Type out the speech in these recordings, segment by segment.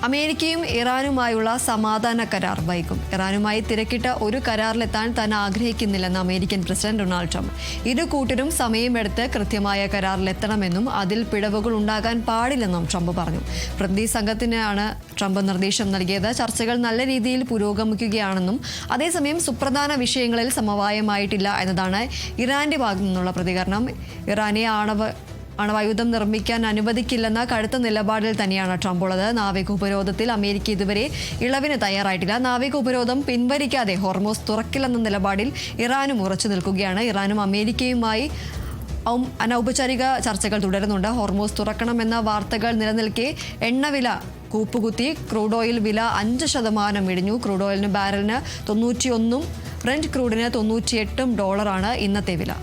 അമേരിക്കയും ഇറാനുമായുള്ള സമാധാന കരാർ വൈകും. ഇറാനുമായി തിരക്കിട്ട ഒരു കരാറിലെത്താൻ താൻ ആഗ്രഹിക്കുന്നില്ലെന്ന് അമേരിക്കൻ പ്രസിഡന്റ് ഡൊണാൾഡ് ട്രംപ്. ഇരു കൂട്ടരും സമയമെടുത്ത് കൃത്യമായ കരാറിലെത്തണമെന്നും അതിൽ പിഴവുകൾ ഉണ്ടാകാൻ പാടില്ലെന്നും ട്രംപ് പറഞ്ഞു. പ്രതിനിധി സംഘത്തിനാണ് ട്രംപ് നിർദ്ദേശം നൽകിയത്. ചർച്ചകൾ നല്ല രീതിയിൽ പുരോഗമിക്കുകയാണെന്നും അതേസമയം സുപ്രധാന വിഷയങ്ങളിൽ സമവായമായിട്ടില്ല എന്നതാണ് ഇറാന്റെ ഭാഗത്തു നിന്നുള്ള പ്രതികരണം. ഇറാനെ അണവായുധം നിർമ്മിക്കാൻ അനുവദിക്കില്ലെന്ന കടുത്ത നിലപാടിൽ തന്നെയാണ് ട്രംപ് ഉള്ളത്. നാവിക ഉപരോധത്തിൽ അമേരിക്ക ഇതുവരെ ഇളവിന് തയ്യാറായിട്ടില്ല. നാവിക ഉപരോധം പിൻവലിക്കാതെ ഹോർമോസ് തുറക്കില്ലെന്ന നിലപാടിൽ ഇറാനും ഉറച്ചു നിൽക്കുകയാണ്. ഇറാനും അമേരിക്കയുമായി അനൗപചാരിക ചർച്ചകൾ തുടരുന്നുണ്ട്. ഹോർമോസ് തുറക്കണമെന്ന വാർത്തകൾ നിലനിൽക്കെ എണ്ണവില കൂപ്പുകുത്തി. ക്രൂഡ് ഓയിൽ വില 5% ഇടിഞ്ഞു. ക്രൂഡ് ഓയിലിന് ബാരലിന് 91, ബ്രന്റ് ക്രൂഡിന് $98 ഇന്നത്തെ വില.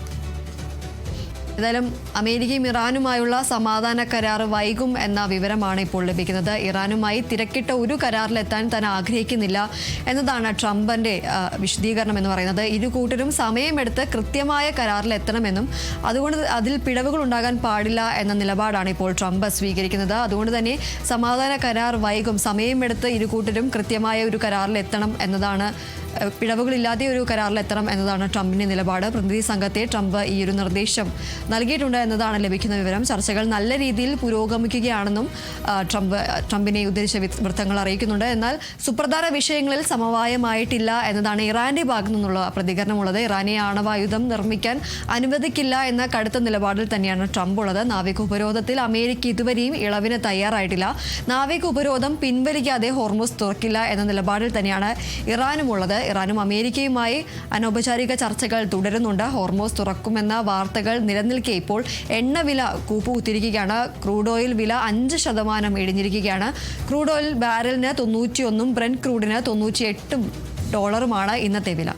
ഏതായാലും അമേരിക്കയും ഇറാനുമായുള്ള സമാധാന കരാർ വൈകും എന്ന വിവരമാണ് ഇപ്പോൾ ലഭിക്കുന്നത്. ഇറാനുമായി തിരക്കിട്ട ഒരു കരാറിലെത്താൻ താൻ ആഗ്രഹിക്കുന്നില്ല എന്നതാണ് ട്രംപിന്റെ വിശദീകരണം എന്ന് പറയുന്നത്. ഇരു കൂട്ടരും സമയമെടുത്ത് കൃത്യമായ കരാറിലെത്തണമെന്നും അതുകൊണ്ട് അതിൽ പിഴവുകൾ ഉണ്ടാകാൻ പാടില്ല എന്ന നിലപാടാണ് ഇപ്പോൾ ട്രംപ് സ്വീകരിക്കുന്നത്. അതുകൊണ്ട് തന്നെ സമാധാന കരാർ വൈകും. സമയമെടുത്ത് ഇരു കൂട്ടരും കൃത്യമായ ഒരു കരാറിലെത്തണം എന്നതാണ്, പിഴവുകളില്ലാതെ ഒരു കരാറിലെത്തണം എന്നതാണ് ട്രംപിന്റെ നിലപാട്. പ്രതിനിധി സംഘത്തെ ട്രംപ് ഈ ഒരു നിർദ്ദേശം നൽകിയിട്ടുണ്ട് എന്നതാണ് ലഭിക്കുന്ന വിവരം. ചർച്ചകൾ നല്ല രീതിയിൽ പുരോഗമിക്കുകയാണെന്നും ട്രംപിനെ ഉദ്ധരിച്ച വൃത്തങ്ങൾ അറിയിക്കുന്നുണ്ട്. എന്നാൽ സുപ്രധാന വിഷയങ്ങളിൽ സമവായമായിട്ടില്ല എന്നതാണ് ഇറാന്റെ ഭാഗത്തു നിന്നുള്ള പ്രതികരണമുള്ളത്. ഇറാനെ ആണവായുധം നിർമ്മിക്കാൻ അനുവദിക്കില്ല എന്ന കടുത്ത നിലപാടിൽ തന്നെയാണ് ട്രംപ് ഉള്ളത്. നാവിക ഉപരോധത്തിൽ അമേരിക്ക ഇതുവരെയും ഇളവിന് തയ്യാറായിട്ടില്ല. നാവിക ഉപരോധം പിൻവലിക്കാതെ ഹോർമോസ് തുറക്കില്ല എന്ന നിലപാടിൽ തന്നെയാണ് ഇറാനും ഉള്ളത്. ഇറാനും അമേരിക്കയുമായി അനൗപചാരിക ചർച്ചകൾ തുടരുന്നുണ്ട്. ഹോർമോസ് തുറക്കുമെന്ന വാർത്തകൾ നിലനിൽക്കെ ഇപ്പോൾ എണ്ണവില കൂപ്പുകുത്തിയിരിക്കുകയാണ്. ക്രൂഡ് ഓയിൽ വില 5% ഇടിഞ്ഞിരിക്കുകയാണ്. ക്രൂഡ് ഓയിൽ ബാരലിന് 91, ബ്രന്റ് ക്രൂഡിന് $98 ഇന്നത്തെ വില.